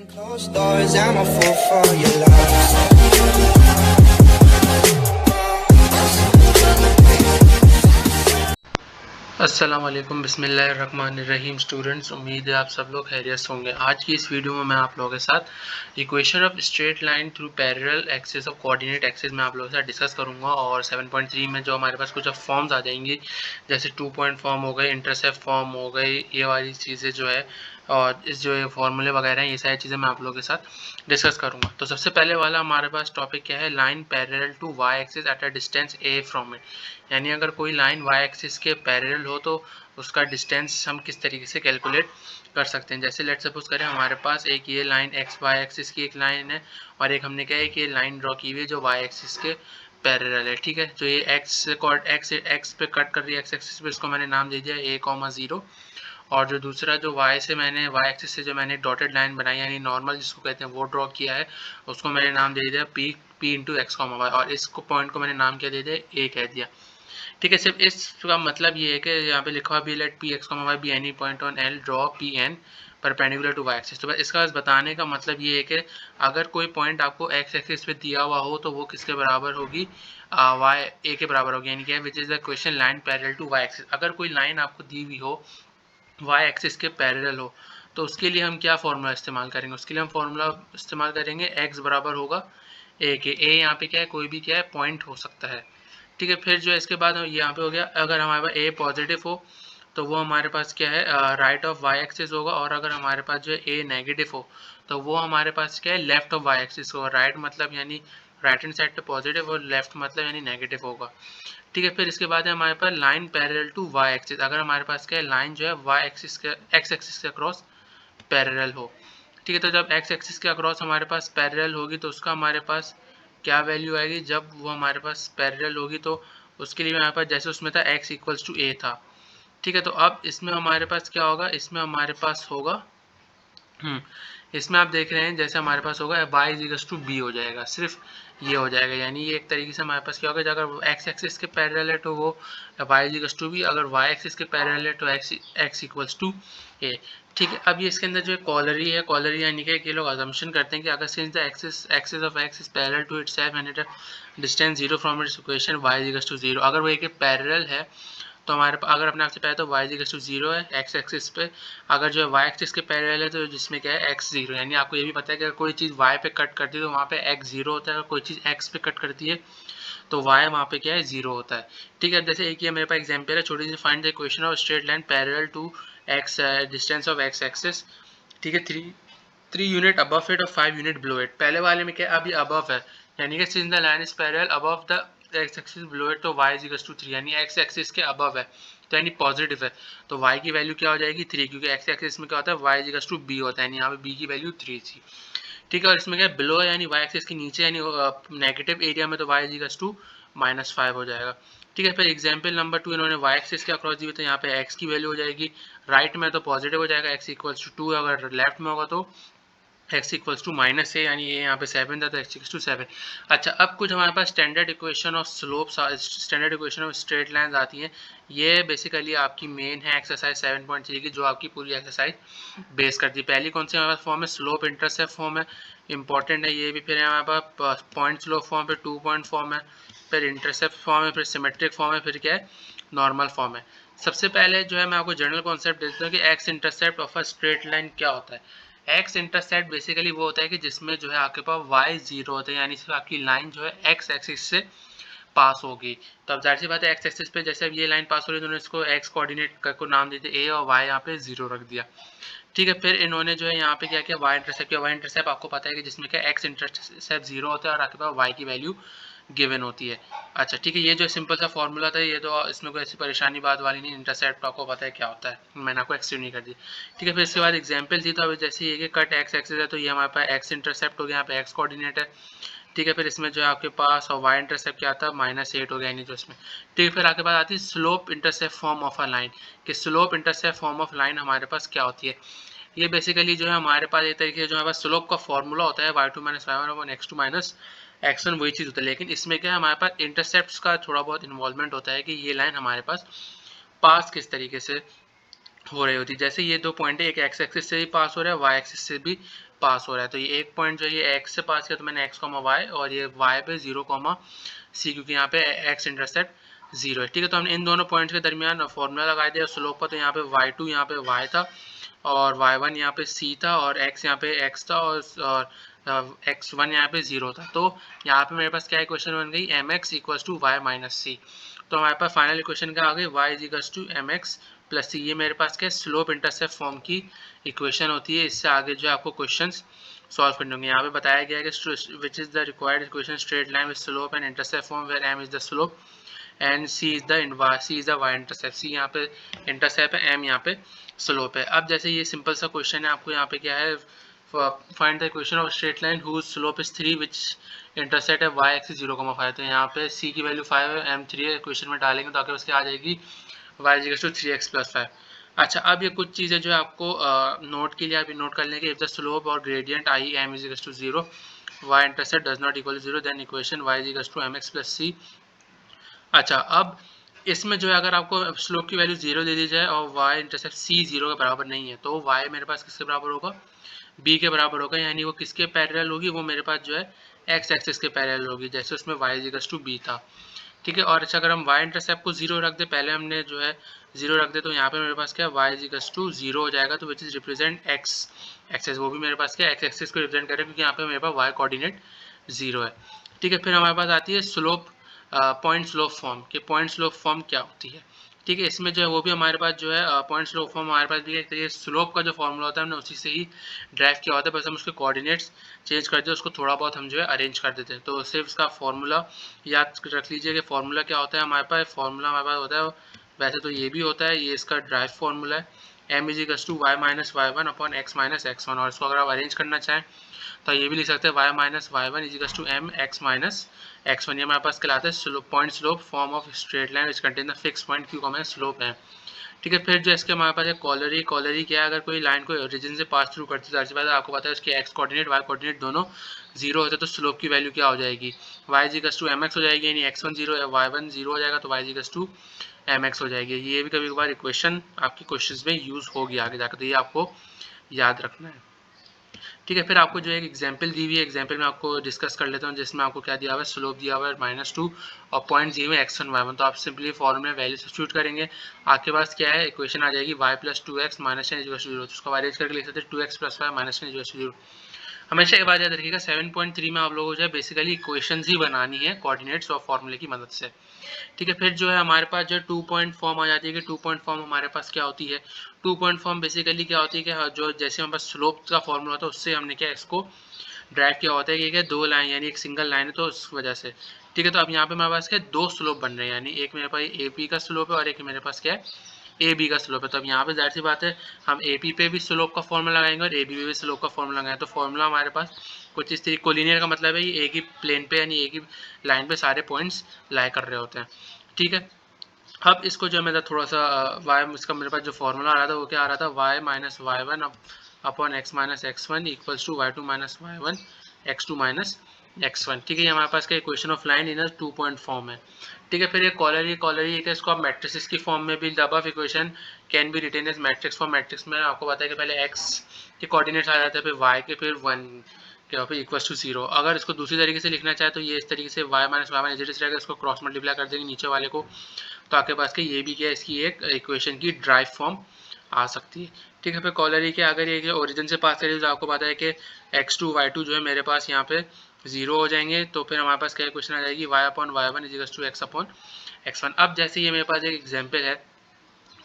Closed doors, I'm a fool for your love. अस्सलाम वालेकुम, बिस्मिल्लाहिर्रहमानिर्रहीम। स्टूडेंट्स, उम्मीद है आप सब लोग खैरियत से होंगे। आज की इस वीडियो में मैं आप लोगों के साथ equation of straight line through parallel axis of coordinate axis में आप लोगों के साथ डिस्कस करूंगा। और 7.3 में जो हमारे पास कुछ फॉर्म्स आ जाएंगी, जैसे 2 पॉइंट फॉर्म हो गए, इंटरसेप्ट फॉर्म हो गई, ये वाली चीज़ें जो है और इस जो फॉर्मूले वगैरह हैं, ये सारी चीज़ें मैं आप लोगों के साथ डिस्कस करूंगा। तो सबसे पहले वाला हमारे पास टॉपिक क्या है, line parallel to Y axis at a distance a from it. यानी अगर कोई लाइन वाई एक्सिस के पैरेलल हो तो उसका डिस्टेंस हम किस तरीके से कैलकुलेट कर सकते हैं। जैसे लेट सपोज करें हमारे पास एक ये लाइन एक्स वाई एक्सिस की एक लाइन है और एक हमने क्या है कि ये लाइन ड्रॉ की हुई है जो वाई एक्सिस के पैरेलल है। ठीक है, जो ये एक्स पे कट कर रही है, एक्स एक्सिस पे, इसको मैंने नाम दे दिया a,0। और जो दूसरा जो y से मैंने y एक्सिस से जो मैंने डॉटेड लाइन बनाई यानी नॉर्मल जिसको कहते हैं वो ड्रॉ किया है, उसको मैंने नाम दे दिया p into x comma y, और इसको पॉइंट को मैंने नाम क्या दे दिया, a कह दिया। ठीक है, सिर्फ इसका मतलब ये है कि यहाँ पे लिखा हुआ भी let p x comma y be any point on l draw p n perpendicular to Y axis. तो बस इसका बताने का मतलब ये है कि अगर कोई पॉइंट आपको एक्स एक्सिस पे दिया हुआ हो तो वो किसके बराबर होगी, वाई ए के बराबर होगी। यानी क्या, which is the question line parallel to Y axis. अगर कोई लाइन आपको दी हुई हो वाई एक्सिस के पैरेलल हो तो उसके लिए हम क्या फॉर्मूला इस्तेमाल करेंगे, उसके लिए हम फॉर्मूला इस्तेमाल करेंगे एक्स बराबर होगा ए के। ए यहाँ पे क्या है, कोई भी क्या है पॉइंट हो सकता है। ठीक है, फिर जो है इसके बाद यहाँ पे हो गया, अगर हमारे पास ए पॉजिटिव हो तो वो हमारे पास क्या है, राइट ऑफ वाई एक्सिस होगा। और अगर हमारे पास जो है ए नेगेटिव हो तो वो हमारे पास क्या है, लेफ्ट ऑफ वाई एक्सिस होगा। राइट मतलब यानी राइट हैंड साइड पे पॉजिटिव और लेफ्ट मतलब यानी नेगेटिव होगा। ठीक है, फिर इसके बाद है हमारे पास line parallel to Y axis. अगर हमारे पास क्या है, लाइन जो है वाई एक्सिस के एक्स एक्सिस के अक्रॉस पैरेलल हो। ठीक है, तो जब एक्स एक्सिस के अक्रॉस हमारे पास पैरेलल होगी तो उसका हमारे पास क्या वैल्यू आएगी, जब वो हमारे पास पैरेलल होगी तो उसके लिए हमारे पास जैसे उसमें था x इक्वल्स टू a था। ठीक है, तो अब इसमें हमारे पास क्या होगा, इसमें हमारे पास होगा इसमें आप देख रहे हैं जैसे हमारे पास होगा y इज टू बी हो जाएगा, सिर्फ ये हो जाएगा। यानी ये एक तरीके से हमारे पास क्या होगा, अगर x एक्सिस के पैरेलल है तो वो y इज टू बी, अगर y एक्सिस के पैरेलल है तो x इक्वल्स टू a। ठीक है, अब ये इसके अंदर जो है कॉलरी है, कॉलरी यानी कि ये लोग अजम्पशन करते हैं कि अगर since the axis of x is parallel to itself and it distance zero from its equation y is to zero. अगर वो एक पैरेलल है तो हमारे पास, अगर अपने आपसे पहले तो y इक्वल टू जीरो है एक्स एक्सिस पे। अगर जो है y एक्सिस के पैरेलल है तो जिसमें क्या है x जीरो। यानी आपको ये भी पता है कि अगर कोई चीज़ y पे कट करती है तो वहाँ पे x जीरो होता है, अगर कोई चीज़ x पे कट करती है तो y वहाँ पे क्या है, जीरो होता है। ठीक है, जैसे एक ये मेरे पास एग्जाम्पल है छोटी सी, find the equation of straight line parallel to x distance of x axis. ठीक है, थ्री यूनिट अबव इट और 5 यूनिट बिलो इट। पहले वाले में क्या, अभी अबव है यानी कि since the line is parallel above the x axis below it तो y इज इक्वल टू 3, यानी x एक्सिस के अबव है तो यानी पॉजिटिव है तो y की वैल्यू क्या हो जाएगी 3, क्योंकि x एक्सिस में क्या होता है y is equal to b होता है, यानी यहाँ पे b की वैल्यू 3 थी। ठीक है, और इसमें क्या बिलो है यानी y एक्सिस के नीचे यानी नेगेटिव एरिया में तो y इज इक्वल टू -5 हो जाएगा। ठीक है, फिर एग्जाम्पल नंबर 2 इन्होंने y एक्सिस के अक्रॉस दी हुई तो यहाँ पे x की वैल्यू हो जाएगी, राइट में तो पॉजिटिव हो जाएगा x इक्वल्स टू 2, अगर लेफ्ट में होगा तो x इक्वल्स टू माइनस है, यानी ये यहाँ पे 7 था तो x इक्वल्स टू 7। अच्छा, अब कुछ हमारे पास standard equation of slope, standard equation of straight lines आती हैं। ये बेसिकली आपकी मेन है एक्सरसाइज 7.3 की, जो आपकी पूरी एक्सरसाइज बेस करती है। पहली कौन सी हमारे पास फॉर्म है, स्लोप इंटरसेप्ट फॉर्म है, इंपॉर्टेंट है ये भी। फिर हमारे पास पॉइंट स्लोप फॉर्म, फिर 2 पॉइंट फॉर्म है, फिर इंटरसेप्ट फॉर्म है, फिर सिमेट्रिक फॉर्म है, फिर क्या है, नॉर्मल फॉर्म है। सबसे पहले जो है मैं आपको जनरल कॉन्सेप्ट देता हूँ कि x intercept of a straight line क्या होता है। एक्स इंटरसेप्ट बेसिकली वो होता है कि जिसमें जो है आपके पास वाई जीरो होता है, यानी सिर्फ आपकी लाइन जो है एक्स एक्सिस से पास होगी। तो अब जाहिर सी बात है एक्स एक्सिस पे जैसे अब ये लाइन पास हो रही है तो उन्होंने इसको एक्स कोऑर्डिनेट को नाम देते ए और वाई यहाँ पे जीरो रख दिया। ठीक है, फिर इन्होंने जो है यहाँ पे क्या किया, वाई इंटरसेप्ट किया। वाई इंटरसेप्ट आपको पता है कि जिसमें क्या एक्स इंटरसेप्ट जीरो होता है और आपके पास वाई की वैल्यू गिवन होती है। अच्छा ठीक है, ये जो सिंपल सा फॉर्मूला था ये तो इसमें कोई ऐसी परेशानी बात वाली नहीं, इंटरसेप्ट आपको पता है क्या होता है, मैंने आपको एक्सप्लेन नहीं कर दी। ठीक है, फिर इसके बाद एग्जांपल थी तो अब जैसे ये कि कट एक्स एक्सिस है तो ये हमारे पास एक्स इंटरसेप्ट हो गया, यहाँ पे एक्स कोऑर्डिनेट है। ठीक है, फिर इसमें जो है आपके पास और वाई इंटरसेप्ट क्या था, -8 हो गया यानी जो इसमें। ठीक है, फिर आपके पास आती है slope intercept form of a line, कि slope intercept form of line हमारे पास क्या होती है। ये बेसिकली जो है हमारे पास एक तरीके से जो हमारे पास स्लोप का फॉर्मूला होता है y2 minus y1 x2 minus x1, वही चीज़ होता है। लेकिन इसमें क्या है, हमारे पास इंटरसेप्ट्स का थोड़ा बहुत इन्वॉल्वमेंट होता है कि ये लाइन हमारे पास पास किस तरीके से हो रही होती है। जैसे ये दो पॉइंट है, एक एक्स एक्सिस से भी पास हो रहा है, वाई एक्सिस से भी पास हो रहा है। तो ये एक पॉइंट जो है ये एक्स से पास किया तो मैंने एक्स कॉमा वाई, और ये वाई पे 0 कॉमा सी, क्योंकि यहाँ पे एक्स इंटरसेप्ट 0 है। ठीक है, तो हमने इन दोनों पॉइंट्स के दरमियान फॉर्मूला लगा दिया स्लोप का। तो यहाँ पे y2 यहाँ पे y था, और y1 यहाँ पे c था, और x यहाँ पे x था, और x1 यहाँ पे 0 था। तो यहाँ पे मेरे पास क्या इक्वेशन बन गई, mx equals to y minus C. तो हमारे पास फाइनल इक्वेशन क्या आ गई, y is equals to mx plus C. ये मेरे पास क्या स्लोप इंटरसेप्ट फॉर्म की इक्वेशन होती है। इससे आगे जो आपको क्वेश्चंस सॉल्व करने होंगे। यहाँ पे बताया गया है कि which is the required equation straight line with slope and intercept form where m is the slope and c is the y intercept. c यहाँ पे इंटरसेप्ट है, m यहाँ पे स्लोप है। अब जैसे ये सिंपल सा क्वेश्चन है, आपको यहाँ पे क्या है, find the equation of straight line whose slope is 3 which intercept है y एक्सिस 0,5। तो यहाँ पे c की वैल्यू 5 है, m 3 है। क्वेश्चन में डालेंगे तो आपके पास क्या आ जाएगी, y is equal to 3x plus 5। अच्छा, अब ये कुछ चीज़ें जो है आपको नोट के लिए अभी नोट कर लेंगे। इफ द स्लोप और gradient i m is equal to 0, y intercept does not equal to 0, then equation y is equal to mx plus c। अच्छा, अब इसमें जो है अगर आपको स्लोप की वैल्यू 0 दे दी जाए और y इंटरसेप्ट c 0 के बराबर नहीं है, तो y मेरे पास किसके बराबर होगा, b के बराबर होगा। यानी वो किसके पैरेलल होगी, वो मेरे पास जो है x एक्सिस के पैरेलल होगी, जैसे उसमें y is equal to b था। ठीक है, और अच्छा अगर हम y इंटरसेप्ट को 0 रख दे, पहले हमने जो है 0 रख दे, तो यहाँ पे मेरे पास क्या है, y इज इक्वल टू 0 हो जाएगा। तो which is represent x axis, वो भी मेरे पास क्या x एक्सिस को रिप्रेजेंट करेगा, क्योंकि यहाँ पे मेरे पास y कोऑर्डिनेट 0 है। ठीक है, फिर हमारे पास आती है स्लोप, पॉइंट स्लोप फॉर्म के पॉइंट स्लोप फॉर्म क्या होती है। ठीक है, इसमें जो है वो भी हमारे पास जो है पॉइंट स्लोप फॉर्म हमारे पास भी एक तरीके स्लोप का जो फॉर्मूला होता है हमने उसी से ही ड्राइव किया होता है, बस हम उसके कोऑर्डिनेट्स चेंज करते हैं, उसको थोड़ा बहुत हम जो है अरेंज कर देते हैं। तो सिर्फ इसका फॉर्मूला याद रख लीजिए कि फॉर्मूला क्या होता है हमारे पास। फॉर्मूला हमारे पास होता है, वैसे तो ये भी होता है, ये इसका ड्राइव फॉर्मूला है, m is equal to y minus y one upon x minus x one. और इसको अगर आप अरेंज करना चाहें तो ये भी लिख सकते हैं y minus y one is equal to m x minus x1। ये हमारे पास कहलाता है point slope form of straight line which contain the fix point q comma slope है। ठीक है, फिर जो इसके हमारे पास है कॉलरी। कॉलरी क्या है, अगर कोई लाइन को ओरिजिन से पास थ्रू करती है, तो आपको पता है उसके एक्स कोऑर्डिनेट वाई कोऑर्डिनेट दोनों 0 होते हैं, तो स्लोप की वैल्यू क्या हो जाएगी, y is equal to mx हो जाएगी, यानी x1 0 है, y1 0 हो जाएगा, तो y is equal to mx हो जाएगी। ये भी कभी कभार इक्वेशन आपकी क्वेश्चंस में यूज होगी आगे जाकर, तो ये आपको याद रखना है। ठीक है, फिर आपको जो एक एग्जांपल दी हुई है, एग्जांपल में आपको डिस्कस कर लेता हूँ, जिसमें आपको क्या दिया हुआ है, स्लोप दिया हुआ है -2 और पॉइंट दिए हुए x1 y1। तो आप सिंपली फॉर्मूले वैल्यू सब्स्टिट्यूट करेंगे, आपके पास क्या है, इक्वेशन आ जाएगी y plus 2x minus 10 equal to 0। तो उसको अरेंज करके लिख सकते हैं 2x plus 5 minus 10 equal to 0। हमेशा एक बात याद रखिएगा, 7.3 में आप लोगों को जो है बेसिकली इक्वेशंस ही बनानी है कोऑर्डिनेट्स और फॉर्मूले की मदद से। ठीक है, फिर जो है हमारे पास जो 2 पॉइंट फॉर्म आ जाती है कि 2 पॉइंट फॉर्म हमारे पास क्या होती है। 2 पॉइंट फॉर्म बेसिकली क्या होती है कि जो जैसे हमारे पास स्लोप का फॉर्मूला होता है उससे हमने क्या इसको ड्राइव किया होता है कि क्या दो लाइन यानी एक सिंगल लाइन है, तो उस वजह से। ठीक है, तो अब यहाँ पे मेरे पास क्या दो स्लोप बन रहे हैं, यानी एक मेरे पास ए पी का स्लोप है और एक मेरे पास क्या है ए बी का स्लोप है। तो अब यहाँ पे जाहिर सी बात है हम ए पी पे भी स्लोप का फॉर्मूला लगाएंगे और ए बी पे भी स्लोप का फॉर्मूला लगाएंगे। तो फॉर्मूला हमारे पास कुछ इस तरीके, कोलिनियर का मतलब है ये एक ही प्लेन पे यानी एक ही लाइन पे सारे पॉइंट्स लाई कर रहे होते हैं। ठीक है, अब इसको जो मैं थोड़ा सा वाई, इसका मेरे पास जो फॉर्मूला आ रहा था वो क्या आ रहा था, y minus y one upon x minus x one equals to y two minus y one x two minus x1। ठीक है, ये हमारे पास क्या equation of line in 2 point form है। ठीक है, फिर ये कॉलरी है, इसको आप मैट्रिसेस की फॉर्म में भी the above equation can be written as matrix form. Matrix में आपको पता है कि पहले x के कोऑर्डिनेट्स आ जाते हैं, फिर y के, फिर 1 के, फिर इक्वल्स टू 0। अगर इसको दूसरी तरीके से लिखना चाहे तो ये इस तरीके से y minus y one as it is रहेगा, इसको क्रॉस मल्टीप्लाई कर देंगे नीचे वाले को, तो आपके पास के ये भी क्या इसकी एक इक्वेशन की ड्राइव फॉर्म आ सकती है। ठीक है, फिर कॉलरी के अगर ये ओरिजिन से पास करें तो आपको पता है कि x2 y2 जो है मेरे पास यहाँ पे 0 हो जाएंगे, तो फिर हमारे पास क्या इक्वेशन आ जाएगी, y upon y one is equal to x upon x1। अब जैसे ये मेरे पास एक एग्जांपल है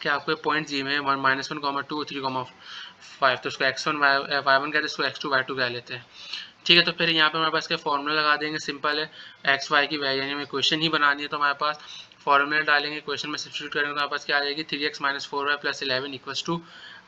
कि आपको पॉइंट जी में -1, -2, 3,5, तो उसको x1 y1 कहते हैं, इसको x2 y2 कह लेते हैं। ठीक है, तो फिर यहाँ पे हमारे पास क्या फॉर्मूला लगा देंगे, सिंपल है, एक्स वाई की वैल्यू यानी हमें क्वेश्चन ही बनानी है, तो हमारे पास फॉर्मूला डालेंगे, क्वेश्चन में सब्स्टिट्यूट करेंगे तो हमारे पास क्या आ जाएगी, 3x minus 4y plus 11 equals to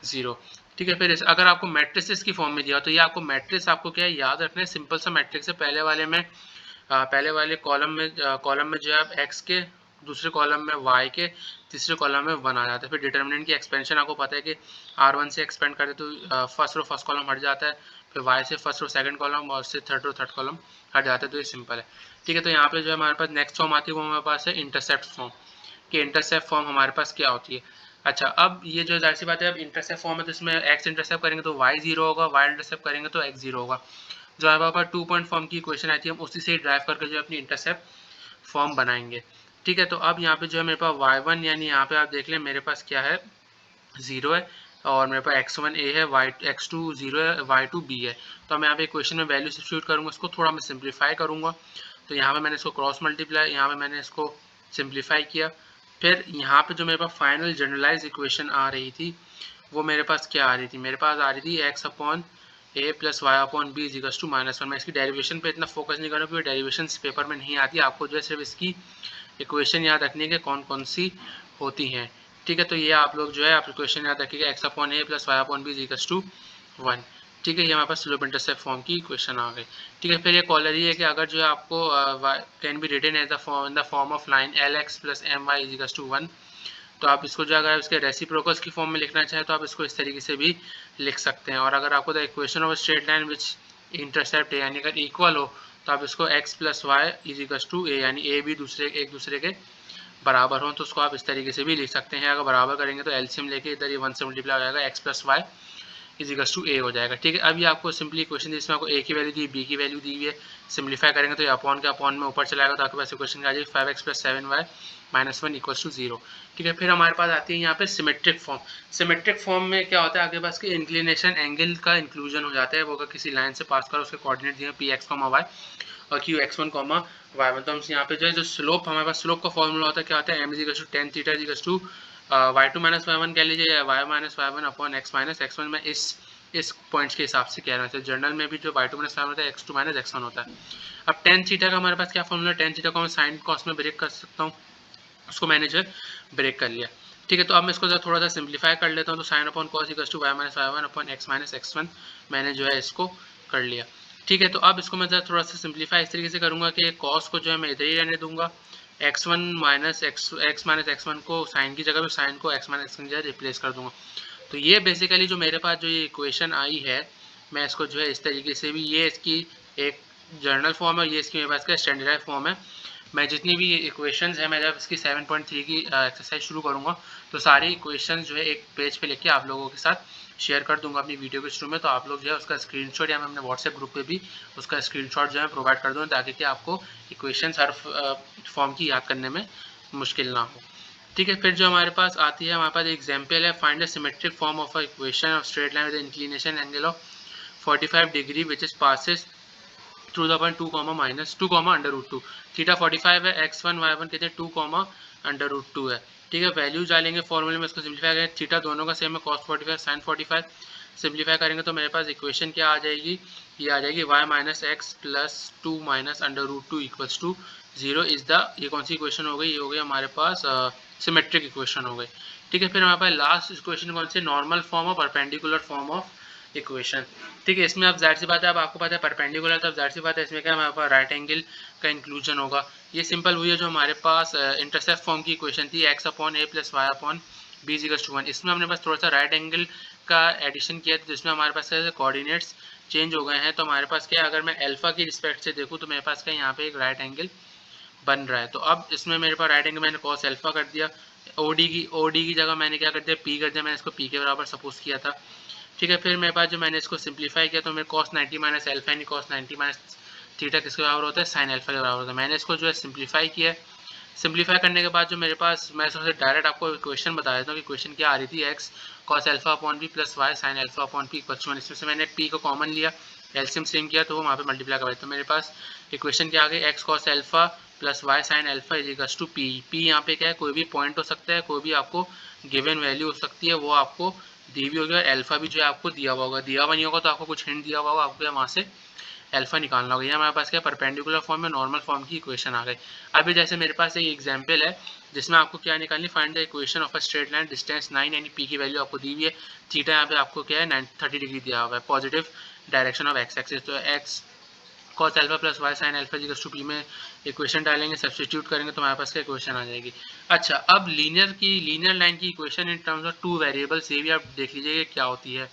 0। ठीक है, फिर अगर आपको मैट्रिसेस की फॉर्म में दिया तो ये आपको मैट्रिक्स आपको क्या है याद रखना है, सिंपल सा मैट्रिक्स है। पहले वाले कॉलम में जो है आप x के, दूसरे कॉलम में y के, तीसरे कॉलम में 1 आ जाता है। फिर डिटर्मिनेंट की एक्सपेंशन आपको पता है कि r1 से एक्सपेंड करते तो फर्स्ट रो फर्स्ट कॉलम हट जाता है, फिर y से फर्स्ट रो सेकंड कॉलम और से थर्ड रो थर्ड कॉलम हट जाता है, तो ये सिंपल है। ठीक है, तो यहाँ पे जो है हमारे पास नेक्स्ट फॉर्म आती है वो हमारे पास है इंटरसेप्ट फॉर्म। कि इंटरसेप्ट फॉर्म हमारे पास क्या होती है, अच्छा, अब ये जो ज़ाहिर सी बात है, अब इंटरसेप्ट फॉर्म है तो इसमें एक्स इंटरसेप्ट करेंगे तो वाई 0 होगा, वाई इंटरसेप्ट करेंगे तो एक्स 0 होगा। जो हमारे पास 2 पॉइंट फॉर्म की इक्वेशन आई थी, हम उसी से ड्राइव करके जो अपनी इंटरसेप्ट फॉर्म बनाएंगे। ठीक है, तो अब यहाँ पे जो है मेरे पास y1 यानी यहाँ पे आप देख लें मेरे पास क्या है, 0 है, और मेरे पास x1 a है, x2 0 है, y2 b है। तो मैं यहाँ पे इक्वेशन में वैल्यू सब्स्टिट्यूट करूँगा, इसको थोड़ा मैं सिंप्लीफाई करूँगा। तो यहाँ पे मैंने इसको क्रॉस मल्टीप्लाई, यहाँ पे मैंने इसको सिंप्लीफाई किया। फिर यहाँ पे जो मेरे पास फाइनल जनरलाइज इक्वेशन आ रही थी, वो मेरे पास क्या आ रही थी, मेरे पास आ रही थी x upon a plus y upon b equals to -1। मैं इसकी डेरिवेशन पे इतना फोकस नहीं करूँ क्योंकि डेरिवेशन पेपर में नहीं आती, आपको जो है सिर्फ इसकी इक्वेशन याद रखनी है कि कौन कौन सी होती हैं। ठीक है, तो ये आप लोग जो है आप इक्वेशन याद रखिएगा, x upon a plus y upon b equals to 1। ठीक है, ये हमारे पास स्लोप इंटरसेप्ट फॉर्म की इक्वेशन आ गई। ठीक है, फिर ये कॉलर ये है कि अगर जो है आपको can be written as in the form of line lx plus my equals to 1, तो आप इसको जो अगर इसके रेसिप्रोकल्स की फॉर्म में लिखना चाहें तो आप इसको इस तरीके से भी लिख सकते हैं। और अगर आपको the equation of straight line which intercept है यानी अगर इक्वल हो तो आप इसको x plus y equals to a यानी a भी एक दूसरे के बराबर हो तो उसको आप इस तरीके से भी लिख सकते हैं। अगर बराबर करेंगे तो एलसीएम लेके इधर ये 1 से मल्टीप्लाई हो जाएगा, x plus y equals to a हो जाएगा। ठीक है, अभी आपको सिंपली इक्वेशन दी, इसमें आपको a की वैल्यू दी, b की वैल्यू दी हुई है, सिंप्लीफाई करेंगे तो ये अपॉन के अपॉन में ऊपर चलाएगा तो आपके पास इक्वेशन आ जाएगी 5x plus 7y minus 1 equals to 0। ठीक है, फिर हमारे पास आती है यहाँ पे सिमेट्रिक फॉर्म। सिमेट्रिक फॉर्म में क्या होता है, आपके पास कि इंक्लिनेशन एंगल का इंक्लूजन हो जाता है, वो अगर किसी लाइन से पास करो उसके कोऑर्डिनेट दिए पी एक्स कॉमा वाई और क्यू x1 कॉमा y1, तो हम यहाँ पे जो है जो स्लोप हमारे पास स्लोप का फॉर्मूला होता है क्या होता है, m equals to tan theta equals to y2 minus y1 कह लीजिए या y minus y1 upon x minus x1। मैं इस पॉइंट्स के हिसाब से कह रहा हूँ, जर्नल में भी जो y2 माइनस y1 होता है x2 माइनस x1 होता है। अब tan थीटा का हमारे पास क्या फॉर्मूला है, tan थीटा को मैं साइन कॉस में ब्रेक कर सकता हूँ, उसको मैंने जो ब्रेक कर लिया। ठीक है, तो अब मैं इसको थोड़ा सा सिंप्लीफाई कर लेता हूँ, तो sine upon cos equals to y minus y1 upon x minus x1 मैंने जो है इसको कर लिया। ठीक है, तो अब इसको मैं थोड़ा सा सिंप्लीफाई इस तरीके से करूँगा कि कॉस को जो है मैं इधर ही रहने दूंगा, x1 माइनस x1 को साइन की जगह पे साइन को x माइनस x1 की जगह रिप्लेस कर दूंगा। तो ये बेसिकली जो मेरे पास जो ये इक्वेशन आई है, मैं इसको जो है इस तरीके से भी, ये इसकी एक जर्नल फॉर्म है, ये इसकी मेरे पास का स्टैंडर्डाइज फॉर्म है। मैं जितनी भी इक्वेशंस है, मैं जब इसकी 7.3 की एक्सरसाइज शुरू करूँगा तो सारी इक्वेशंस जो है एक पेज पे लिख के आप लोगों के साथ शेयर कर दूंगा अपनी वीडियो के शुरू में, तो आप लोग जो है उसका स्क्रीनशॉट या मैं अपने व्हाट्सएप ग्रुप पे भी उसका स्क्रीनशॉट जो है प्रोवाइड कर दूँगा ताकि कि आपको इक्वेशंस हर फॉर्म की याद करने में मुश्किल ना हो। ठीक है, फिर जो हमारे पास आती है, हमारे पास एग्जाम्पल है, find the symmetric form of a equation of straight line with inclination angle of 45 degree which is passes through the point 2 minus 2 under root 2। Theta 45 है, x1 y1 कहते हैं 2 अंडर रूट 2 है। ठीक है, वैल्यूज डालेंगे फॉर्मूले में, इसको सिंप्लीफाई करेंगे, थीटा दोनों का सेम है, cos 45 sin 45 सिंप्लीफाई करेंगे तो मेरे पास इक्वेशन क्या आ जाएगी, ये आ जाएगी y minus x plus 2 minus under root 2 equals to 0 is the, ये कौन सी इक्वेशन हो गई, ये हो गई हमारे पास सिमेट्रिक इक्वेशन हो गई। ठीक है, फिर हमारे पास लास्ट इक्वेशन कौन सी, नॉर्मल फॉर्म और परपेंडिकुलर फॉर्म ऑफ इक्वेशन। ठीक है, इसमें अब जाहिर सी बात है, अब आपको पता है परपेंडिकुलर, तब जाहिर सी बात है इसमें क्या हमारे पास राइट एंगल का इंक्लूजन होगा। ये सिंपल हुई है जो हमारे पास इंटरसेप्ट फॉर्म की इक्वेशन थी, x upon a plus y upon b equals to 1, इसमें हमने बस थोड़ा सा राइट एंगल का एडिशन किया था जिसमें हमारे पास कोऑर्डिनेट्स चेंज हो गए हैं। तो हमारे पास क्या, अगर मैं अल्फा की रिस्पेक्ट से देखूँ तो मेरे पास क्या यहाँ पे एक राइट एंगल बन रहा है। तो अब इसमें मेरे पास राइट एंगल मैंने कॉस अल्फा कर दिया, ओडी की जगह मैंने क्या कर दिया, पी कर दिया, मैंने इसको पी के बराबर सपोज किया था। ठीक है, फिर मेरे पास जो मैंने इसको सिंप्लीफाई किया तो मेरे cos 90 माइनस एल्फा यानी cos 90 माइनस थीटा किसके बराबर होता है, साइन अल्फा के बराबर होता है। मैंने इसको जो है सिंप्लीफाई किया, सिंप्लीफाई करने के बाद जो मेरे पास, मैं सबसे डायरेक्ट आपको इक्वेशन बता देता हूँ कि इक्वेशन क्या आ रही थी, x cos alpha upon b plus Y sine alpha upon p equal to 1। इसमें से मैंने p को कॉमन लिया, एलसीएम सेम किया तो वो वहाँ पे मल्टीप्लाई करवाया, तो मेरे पास इक्वेशन क्या आ गई, x cos alpha plus Y sine alpha is equal to p. P यहाँ पे क्या है, कोई भी पॉइंट हो सकता है, कोई भी आपको गिवन वैल्यू हो सकती है, वो आपको दी हुई होगी, और अल्फा भी जो है आपको दिया हुआ होगा, दिया हुआ नहीं होगा तो आपको कुछ हिंट दिया हुआ होगा, आपको वहाँ से अल्फा निकालना होगा। ये हमारे पास क्या परपेंडिकुलर फॉर्म में नॉर्मल फॉर्म की इक्वेशन आ गई। अभी जैसे मेरे पास एक एग्जांपल है जिसमें आपको क्या निकालनी, find the equation of a straight line distance 9 यानी पी की वैल्यू आपको दी हुई है, थीटा यहाँ पे आपको क्या है 30 डिग्री दिया हुआ है, positive direction of X axis, तो X cos alpha plus Y sine alpha equals to P में इक्वेशन डालेंगे, सब्स्टिट्यूट करेंगे तो हमारे पास क्या इक्वेशन आ जाएगी। अच्छा, अब लीनियर लाइन की equation in terms of two variables, ये भी आप देख लीजिए क्या होती है।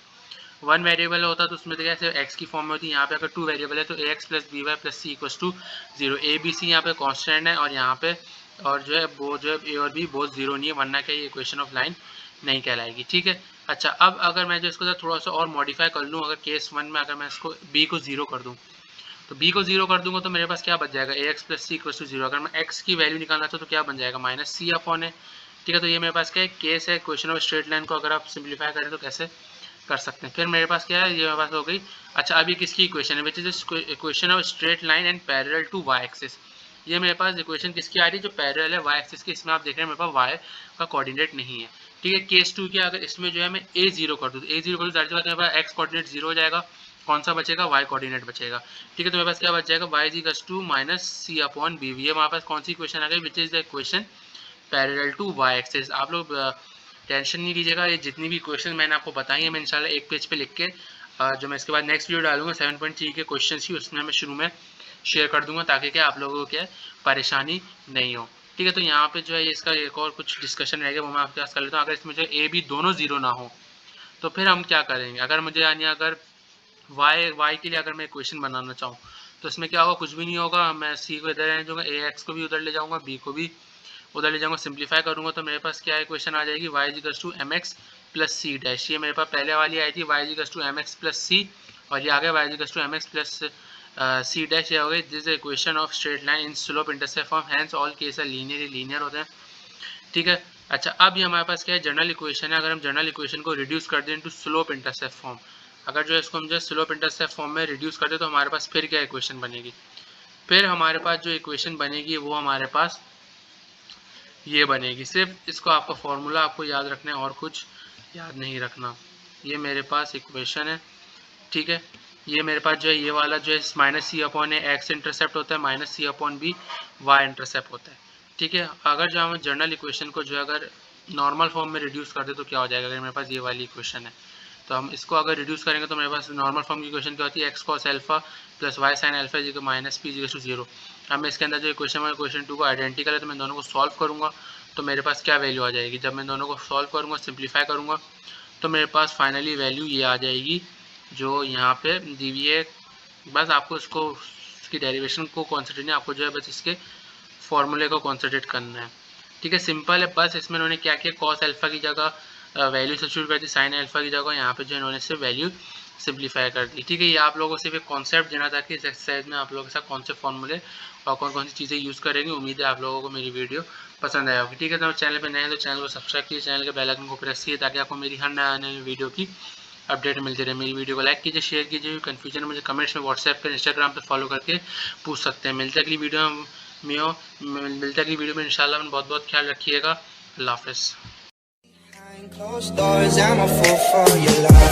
वन वेरिएबल होता तो उसमें कैसे एक्स की फॉर्म में होती है, यहाँ पे अगर टू वेरिएबल है तो A X plus B Y plus C equals to 0, A B C यहाँ पे कॉन्स्टेंट है और यहाँ पे और जो है वो जो है ए और बी बोथ 0 नहीं है, वरना क्या ये इक्वेशन ऑफ लाइन नहीं कहलाएगी। ठीक है, अच्छा अब अगर मैं जो इसको थोड़ा सा और मॉडिफाई कर लूँ, अगर केस 1 में अगर मैं इसको b को 0 कर दूँ, तो b को 0 कर दूंगा तो मेरे पास क्या बच जाएगा, ax plus c equal to 0। अगर मैं x की वैल्यू निकालना चाहूँ तो क्या बन जाएगा, माइनस सी अपॉन है। ठीक है, तो ये मेरे पास क्या है, केस है। क्वेश्चन ऑफ स्ट्रेट लाइन को अगर आप सिंप्लीफाई करें तो कैसे कर सकते हैं। फिर मेरे पास क्या है, ये मेरे पास हो गई। अच्छा अब ये किसकी इक्वेशन है, which is equation of straight line and parallel to Y axis. ये मेरे पास इक्वेशन किसकी आ रही है, जो पैरेलल है वाई एक्सिस की। इसमें आप देख रहे हैं मेरे पास वाई का कोऑर्डिनेट नहीं है। ठीक है, केस 2 की अगर इसमें जो है मैं a 0 कर दूँ, तो a 0 कर दूँ दैट मेरे पास x कोऑर्डिनेट 0 हो जाएगा, कौन सा बचेगा, y कोऑर्डिनेट बचेगा। ठीक है, तो मेरे पास क्या बच जाएगा, y is equal to minus c upon b. ये हमारे पास कौन सी इक्वेशन आ गई, which is the equation parallel to Y axis. आप लोग टेंशन नहीं लीजिएगा, ये जितनी भी क्वेश्चन मैंने आपको बताई है मैं इंशाल्लाह एक पेज पे लिख के जो मैं इसके बाद नेक्स्ट वीडियो डालूंगा 7.3 के क्वेश्चन ही उसमें मैं शुरू में शेयर कर दूंगा, ताकि क्या आप लोगों को क्या परेशानी नहीं हो। ठीक है, तो यहाँ पे जो है इसका एक और कुछ डिस्कशन रहेगा वो मैं आपके पास कर लेता हूँ। अगर इसमें जो ए बी दोनों 0 ना हो तो फिर हम क्या करेंगे, अगर मुझे यानी अगर y के लिए अगर मैं इक्वेशन बनाना चाहूँ तो इसमें क्या होगा, कुछ भी नहीं होगा। मैं c को इधर रहने दूंगा, ax को भी उधर ले जाऊंगा, b को भी उधर ले जाऊंगा, सिंप्लीफाई करूंगा तो मेरे पास क्या इक्वेशन आ जाएगी, y is equal to mx plus C dash. ये मेरे पास पहले वाली आई थी y is equal to mx plus C, और ये आ गया y is equal to mx plus C dash. ये हो गई this equation of straight line in slope intercept form, hence all case linear होते हैं। ठीक है, अच्छा अब ये हमारे पास क्या है, जनरल इक्वेशन है। अगर हम जनरल इक्वेशन को रिड्यूस कर दें इनटू स्लोप इंटरसेप्ट फॉर्म, अगर जो इसको हम जो स्लोप इंटरसेप्ट फॉर्म में रिड्यूस कर दें तो हमारे पास फिर क्या इक्वेशन बनेगी, फिर हमारे पास जो इक्वेशन बनेगी वो हमारे पास ये बनेगी। सिर्फ इसको आपका फॉर्मूला आपको याद रखना है और कुछ याद नहीं रखना। ये मेरे पास इक्वेशन है। ठीक है, ये मेरे पास जो है ये वाला जो है माइनस सी अपॉन ए एक्स इंटरसेप्ट होता है, minus c upon B Y intercept होता है। ठीक है, अगर जो हम जनरल इक्वेशन को जो है अगर नॉर्मल फॉर्म में रिड्यूस कर दे तो क्या हो जाएगा, अगर मेरे पास ये वाली इक्वेशन है तो हम इसको अगर रिड्यूस करेंगे तो मेरे पास नॉर्मल फॉर्म की इक्वेशन क्या होती है, x cos alpha plus Y sine alpha is minus p is to 0। अब मैं इसके अंदर जो इक्वेशन है इक्वेशन 2 को आइडेंटिकल है तो मैं दोनों को सॉल्व करूँगा तो मेरे पास क्या वैल्यू आ जाएगी, जब मैं दोनों को सॉल्व करूँगा सिंप्लीफाई करूँगा तो मेरे पास फाइनली वैल्यू ये आ जाएगी जो यहाँ पे दी हुई है। बस आपको इसकी डेरिवेशन को कॉन्सेंट्रेट नहीं, आपको जो है बस इसके फॉर्मूले को कॉन्सेंट्रेट करना है। ठीक है, सिंपल है। बस इसमें इन्होंने क्या किया, कॉस अल्फा की जगह वैल्यू सब्स्टिट्यूट कर दी, साइन अल्फा की जगह यहाँ पे जो इन्होंने सिर्फ वैल्यू सिंप्लीफाई कर दी। ठीक है, ये आप लोगों को सिर्फ एक कॉन्सेप्ट देना था कि इस एक्सरसाइज में आप लोगों के साथ कौन से फॉर्मूले और कौन कौन सी चीज़ें यूज़ करेंगे। उम्मीद है आप लोगों को मेरी वीडियो पसंद आया होगी। ठीक है, तो चैनल पर नए हैं तो चैनल को सब्सक्राइब कीजिए, चैनल के बेल आइकन को प्रेस कीजिए ताकि आपको मेरी हर नए आने वाली वीडियो की अपडेट मिलती रहे। मेरी वीडियो को लाइक कीजिए, शेयर कीजिए, कन्फ्यूजन मुझे कमेंट्स में व्हाट्सएप पर इंस्टाग्राम पर फॉलो करके पूछ सकते हैं। मिलते अगली वीडियो में इंशाल्लाह। बहुत बहुत ख्याल रखिएगा। अल्लाह हाफ़िज़। Behind closed doors, I'm a fool for your love.